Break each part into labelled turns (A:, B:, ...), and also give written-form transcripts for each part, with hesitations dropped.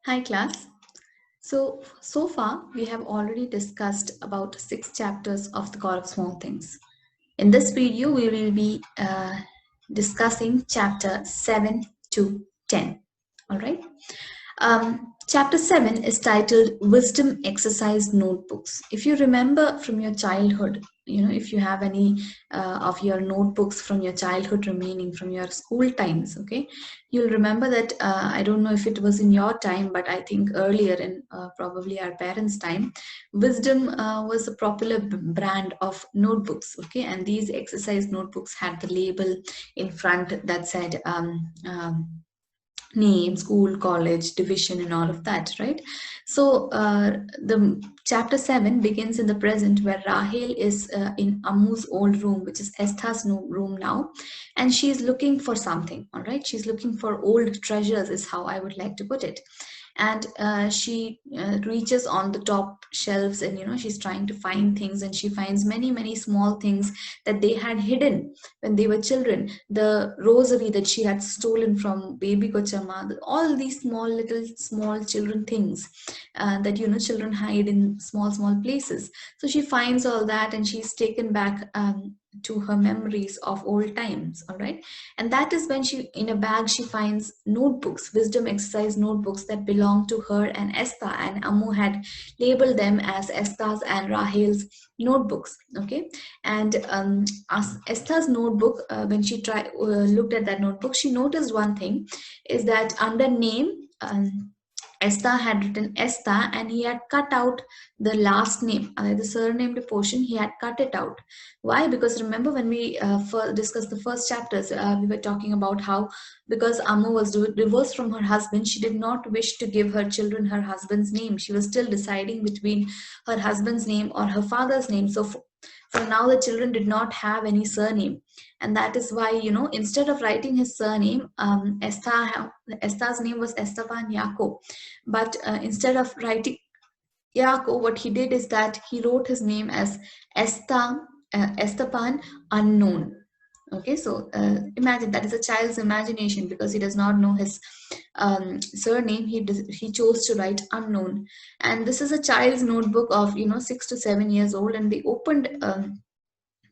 A: Hi class. So far we have already discussed about 6 chapters of the God of Small Things. In this video we will be discussing chapter 7 to 10. Alright. Chapter 7 is titled Wisdom Exercise Notebooks. If you remember from your childhood, if you have any of your notebooks from your childhood remaining from your school times, okay, you'll remember that. I don't know if it was in your time, but I think earlier in probably our parents' time, Wisdom was a popular brand of notebooks, okay, and these exercise notebooks had the label in front that said, name, school, college, division, and all of that, right? So the chapter 7 begins in the present, where Rahel is in Ammu's old room, which is Esther's room now, and she's looking for something. All right, she's looking for old treasures, is how I would like to put it. And she reaches on the top shelves, and she's trying to find things, and she finds many small things that they had hidden when they were children. The rosary that she had stolen from baby Kochama, all these small children things that children hide in small places. So she finds all that, and she's taken back to her memories of old times. All right, and that is when she, in a bag, she finds notebooks, wisdom exercise notebooks that belong to her and Esther, and Ammu had labeled them as Esther's and Rahel's notebooks. Okay, and as Esther's notebook, when she looked at that notebook, she noticed one thing, is that under name, Esther had written Esther, and he had cut out the last name, the surnamed portion. He had cut it out. Why? Because remember, when we discussed the first chapters, we were talking about how, because Amma was divorced from her husband, she did not wish to give her children her husband's name. She was still deciding between her husband's name or her father's name. So for now, the children did not have any surname, and that is why, instead of writing his surname, Esther's name was Esteban Yaakov, but instead of writing Yaakov, what he did is that he wrote his name as Esteban Unknown. Okay, so imagine, that is a child's imagination, because he does not know his surname. He chose to write unknown, and this is a child's notebook of 6 to 7 years old, and they opened.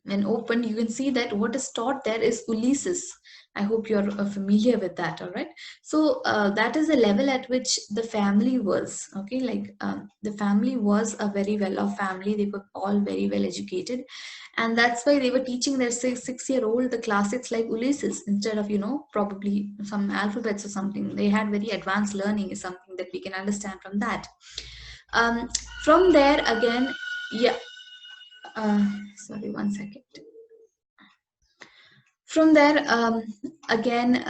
A: When opened, you can see that what is taught there is Ulysses. I hope you're familiar with that. All right, so that is the level at which the family was. Okay, like the family was a very well off family. They were all very well educated, and that's why they were teaching their 6 year old the classics like Ulysses, instead of probably some alphabets or something. They had very advanced learning, is something that we can understand from that. um, from there again, yeah, sorry, one second. From there, again,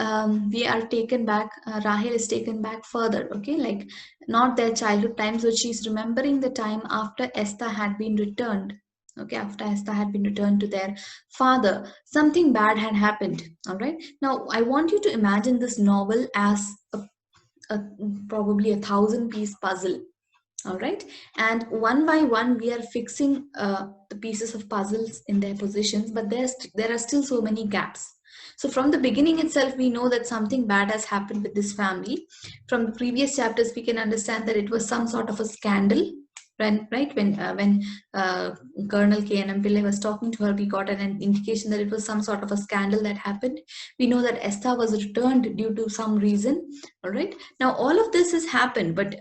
A: we are taken back. Rahel is taken back further. Okay, like not their childhood times, but she's remembering the time after Esther had been returned. Okay, after Esther had been returned to their father, something bad had happened. All right. Now, I want you to imagine this novel as a probably a 1,000 piece puzzle. All right, and one by one we are fixing the pieces of puzzles in their positions, but there are still so many gaps. So from the beginning itself, we know that something bad has happened with this family. From the previous chapters, we can understand that it was some sort of a scandal. When Colonel KNM Pillai was talking to her, we got an indication that it was some sort of a scandal that happened. We know that Esther was returned due to some reason. All right, now all of this has happened, but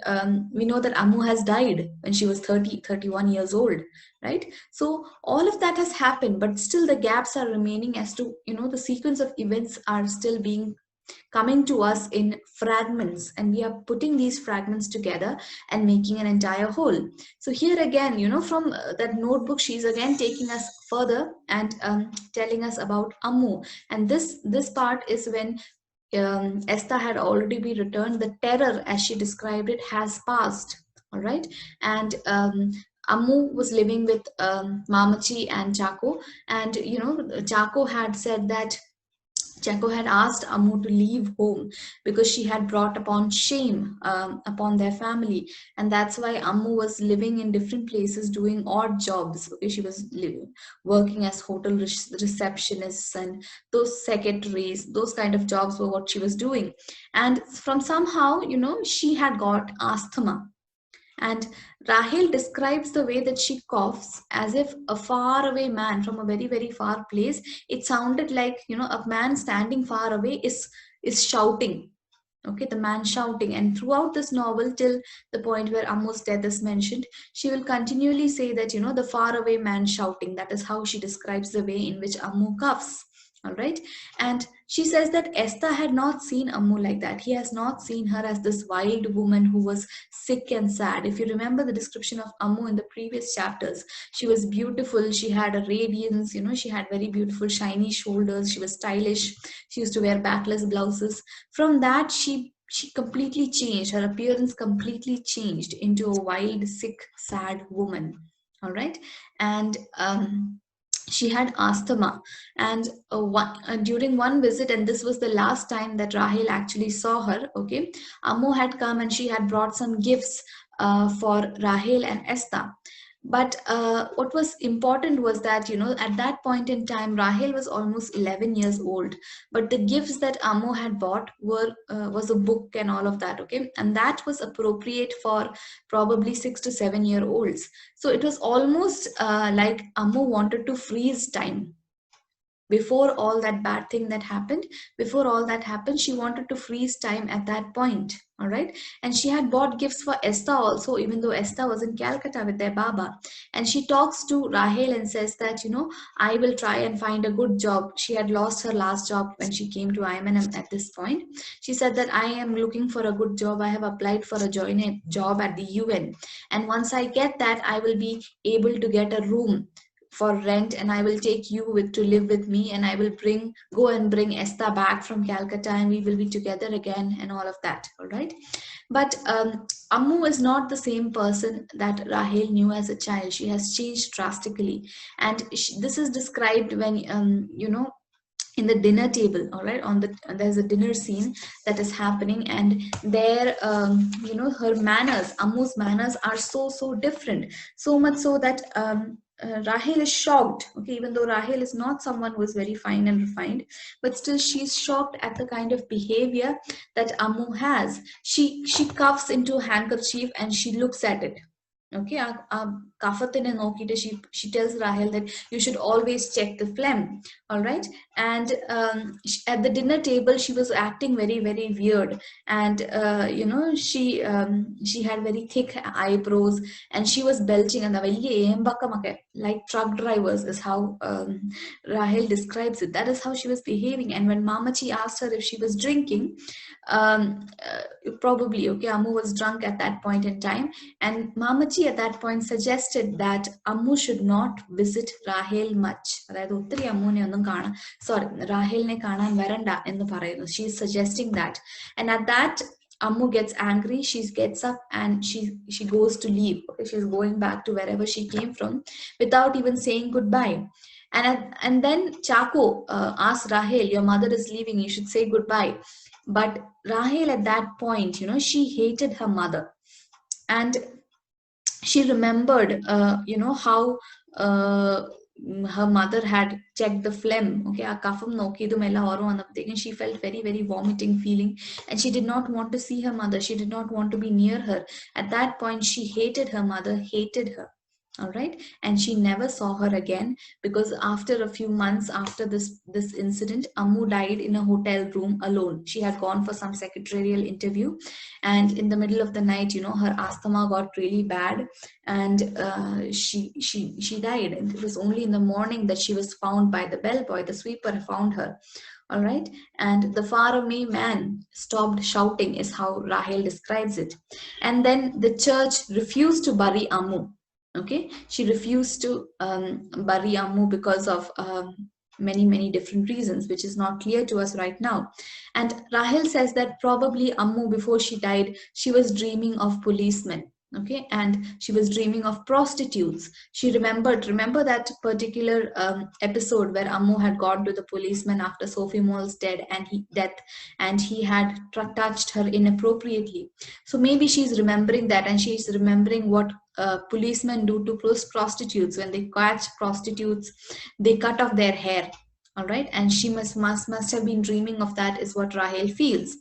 A: we know that Ammu has died when she was 31 years old, right? So all of that has happened, but still the gaps are remaining, as to the sequence of events are still being coming to us in fragments, and we are putting these fragments together and making an entire whole. So here again, from that notebook, she's again taking us further and telling us about Ammu, and this part is when Esther had already been returned. The terror, as she described it, has passed. All right, and Ammu was living with Mamachi and Chaco, and Chaco had said that Jacko had asked Ammu to leave home because she had brought upon shame upon their family, and that's why Ammu was living in different places doing odd jobs. Okay, she was living, working as hotel receptionists and those secretaries, those kind of jobs were what she was doing. And from somehow, she had got asthma. And Rahel describes the way that she coughs as if a faraway man from a very, very far place. It sounded like, a man standing far away is shouting. Okay, the man shouting. And throughout this novel, till the point where Ammu's death is mentioned, she will continually say that, the faraway man shouting. That is how she describes the way in which Ammu coughs. All right. And she says that Esther had not seen Ammu like that. He has not seen her as this wild woman who was sick and sad. If you remember the description of Ammu in the previous chapters, she was beautiful. She had a radiance, she had very beautiful, shiny shoulders. She was stylish. She used to wear backless blouses. From that, she completely changed. Her appearance completely changed into a wild, sick, sad woman. All right. And she had asthma, and during one visit, and this was the last time that Rahel actually saw her. Okay, Ammo had come and she had brought some gifts for Rahel and Esther. But what was important was that, at that point in time, Rahel was almost 11 years old. But the gifts that Ammo had bought was a book and all of that. Okay, and that was appropriate for probably 6 to 7 year olds. So it was almost like Ammo wanted to freeze time before all that bad thing that happened. Before all that happened, she wanted to freeze time at that point. All right. And she had bought gifts for Esther also, even though Esther was in Calcutta with their Baba. And she talks to Rahel and says that, I will try and find a good job. She had lost her last job when she came to IMNM at this point. She said that I am looking for a good job. I have applied for a job at the UN. And once I get that, I will be able to get a room for rent, and I will take you with to live with me, and I will go and bring Esther back from Calcutta, and we will be together again and all of that. All right. But Ammu is not the same person that Rahel knew as a child. She has changed drastically. And this is described when in the dinner table. All right, there's a dinner scene that is happening, and there her manners, Ammu's manners, are so different, so much so that Rahel is shocked. Okay, even though Rahel is not someone who is very fine and refined, but still she's shocked at the kind of behavior that Ammu has. She cuffs into a handkerchief and she looks at it. Okay, Kafatine Nokita, she tells Rahel that you should always check the phlegm. All right. And at the dinner table, she was acting very, very weird. And, she had very thick eyebrows, and she was belching. And like truck drivers is how Rahel describes it. That is how she was behaving. And when Mamachi asked her if she was drinking, probably, okay, Ammu was drunk at that point in time. And Mamachi at that point suggested that Ammu should not visit Rahel much. അതായത് ഒത്തിരി അമ്മുവിനെ ഒന്നും കാണാൻ, sorry, റാഹേലിനെ കാണാൻ വരണ്ട എന്ന് പറയുന്നു. She is suggesting that. And at that, Ammu gets angry. She gets up and she goes to leave. Okay, she's going back to wherever she came from without even saying goodbye. And then Chaco asks Rahel, your mother is leaving, you should say goodbye. But Rahel at that point, she hated her mother. And she remembered, how her mother had checked the phlegm. Okay, ആ കഫം നോക്കിയതും എല്ലാം ഓർമ്മ വന്നപ്പോഴത്തേക്കും she felt very, very vomiting feeling, and she did not want to see her mother. She did not want to be near her. At that point, she hated her mother, hated her. All right. And she never saw her again, because after a few months after this incident, Ammu died in a hotel room alone. She had gone for some secretarial interview, and in the middle of the night, her asthma got really bad, and she died. And it was only in the morning that she was found by the bellboy. The sweeper found her. All right. And the faraway man stopped shouting is how Rahel describes it. And then the church refused to bury Ammu. Okay, she refused to bury Ammu because of many different reasons, which is not clear to us right now. And Rahel says that probably Ammu, before she died, she was dreaming of policemen. Okay, and she was dreaming of prostitutes. She remember that particular episode where Ammu had gone to the policeman after Sophie Moll's death, and he had touched her inappropriately. So maybe she's remembering that, and she's remembering what policemen do to prostitutes. When they catch prostitutes, they cut off their hair. All right, and she must have been dreaming of that, is what Rahel feels.